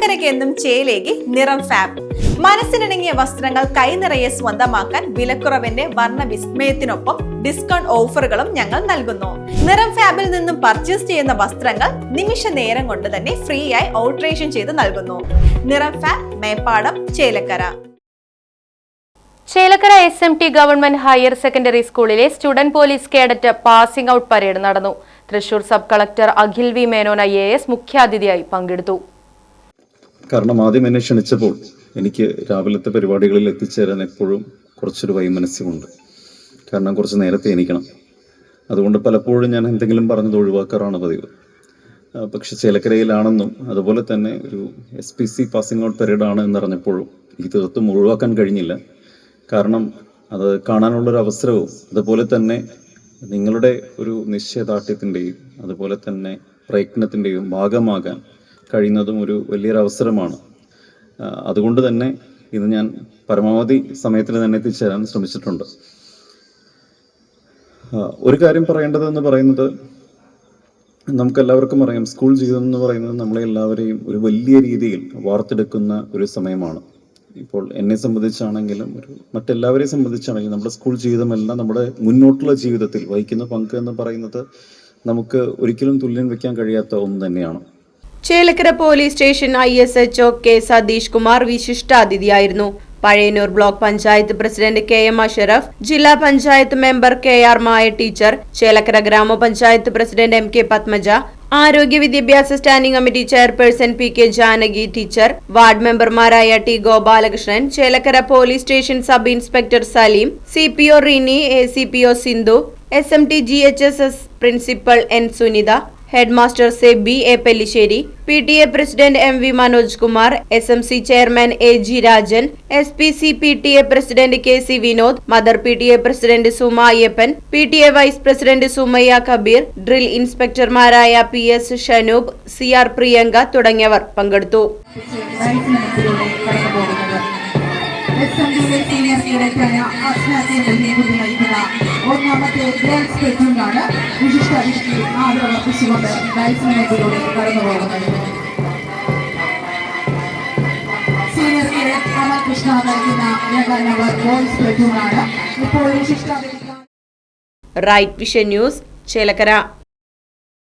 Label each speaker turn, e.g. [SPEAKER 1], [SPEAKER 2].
[SPEAKER 1] ചേലക്കരയ്ക്ക് എന്നും ചേലേക്ക് നിറം ഫാബ്. മനസ്സിനിണങ്ങിയ വസ്ത്രങ്ങൾ കൈനിറയെ സ്വന്തമാക്കാൻ വിലക്കുറവിന്റെ വർണ്ണ വിസ്മയത്തിനൊപ്പം ഡിസ്കൗണ്ട് ഓഫറുകളും ഞങ്ങൾ നൽകുന്നു. നിറം ഫാബിൽ നിന്നും പർച്ചേസ് ചെയ്യുന്ന വസ്ത്രങ്ങൾ നിമിഷ നേരം കൊണ്ട് തന്നെ ഫ്രീ ആയി ഓൾട്ടറേഷൻ ചെയ്ത് നൽകുന്നു. നിറം fab, Meppadam, Chelakkara.
[SPEAKER 2] Chelakkara SMT government higher secondary സ്കൂളിലെ student police cadet passing out parade നടന്നു. Thrissur sub collector Akhil V Menon IAS മുഖ്യാതിഥിയായി പങ്കെടുത്തു.
[SPEAKER 3] കാരണം ആദ്യം എന്നെ ക്ഷണിച്ചപ്പോൾ എനിക്ക് രാവിലത്തെ പരിപാടികളിൽ എത്തിച്ചേരാൻ എപ്പോഴും കുറച്ചൊരു വൈമനസ്യമുണ്ട്. കാരണം കുറച്ച് നേരത്തെ എണീക്കണം. അതുകൊണ്ട് പലപ്പോഴും ഞാൻ എന്തെങ്കിലും പറഞ്ഞത് ഒഴിവാക്കാറാണ് പതിവ്. പക്ഷെ ചേലക്കരയിലാണെന്നും അതുപോലെ തന്നെ ഒരു SPC പാസിംഗ് ഔട്ട് പരേഡാണ് എന്നറിഞ്ഞപ്പോഴും എനിക്ക് തീർത്തും ഒഴിവാക്കാൻ കഴിഞ്ഞില്ല. കാരണം അത് കാണാനുള്ളൊരു അവസരവും അതുപോലെ തന്നെ നിങ്ങളുടെ ഒരു നിശ്ചയദാർഢ്യത്തിൻ്റെയും അതുപോലെ തന്നെ പ്രയത്നത്തിൻ്റെയും ഭാഗമാകാൻ കഴിയുന്നതും ഒരു വലിയൊരു അവസരമാണ്. അതുകൊണ്ട് തന്നെ ഇന്ന് ഞാൻ പരമാവധി സമയത്തിന് തന്നെ എത്തിച്ചേരാൻ ശ്രമിച്ചിട്ടുണ്ട്. ഒരു കാര്യം പറയേണ്ടതെന്ന് പറയുന്നത്, നമുക്കെല്ലാവർക്കും അറിയാം, സ്കൂൾ ജീവിതം എന്ന് പറയുന്നത് നമ്മളെ എല്ലാവരെയും ഒരു വലിയ രീതിയിൽ വാർത്തെടുക്കുന്ന ഒരു സമയമാണ്. ഇപ്പോൾ എന്നെ സംബന്ധിച്ചാണെങ്കിലും മറ്റെല്ലാവരെയും സംബന്ധിച്ചാണെങ്കിലും നമ്മുടെ സ്കൂൾ ജീവിതമെല്ലാം നമ്മുടെ മുന്നോട്ടുള്ള ജീവിതത്തിൽ വഹിക്കുന്ന പങ്ക് എന്ന് പറയുന്നത് നമുക്ക് ഒരിക്കലും തുല്യം വെക്കാൻ കഴിയാത്ത ഒന്ന് തന്നെയാണ്.
[SPEAKER 4] Chelakkara police station ISHO K Sathish Kumar വിശിഷ്ടാതിഥിയായിരുന്നു. Pazhayannur block panchayat president KM Ashraf, ജില്ലാ panchayat member KR Maya teacher, Chelakkara ഗ്രാമപഞ്ചായത്ത് പ്രസിഡന്റ് MK പത്മജ, ആരോഗ്യ വിദ്യാഭ്യാസ standing committee chairperson PK Janaki teacher, ward മെമ്പർമാരായ T Gopalakrishnan, Chelakkara police station sub inspector Salim, CPO Rini, ACPO Sindhu, SMT GHSS principal N Sunitha, headmaster B A Pellissery, PTA president MV Manoj Kumar, SMC chairman AG Rajan, SPC PTA president KC Vinod, mother PTA president Suma Ayyappan, PTA vice president Sumayya Kabeer, drill ഇൻസ്പെക്ടർമാരായ PS Shanoob, CR Priyanka തുടങ്ങിയവർ പങ്കെടുത്തു. ഒന്നാമത്തെ grand സ്പെക്ടറാണ് വിശിഷ്ടാതിഥി ആദരവർപ്പിച്ചുകൊണ്ട് ഡൈസിലൂടെ കടന്നു പോകുന്നത്. Senior cadet Amalkrishna നൽകുന്ന 2 number boys പ്ലറ്റൂണാണ് ഇപ്പോൾ വിശിഷ്ടാതിഥി. Right Vision News, Chelakkara.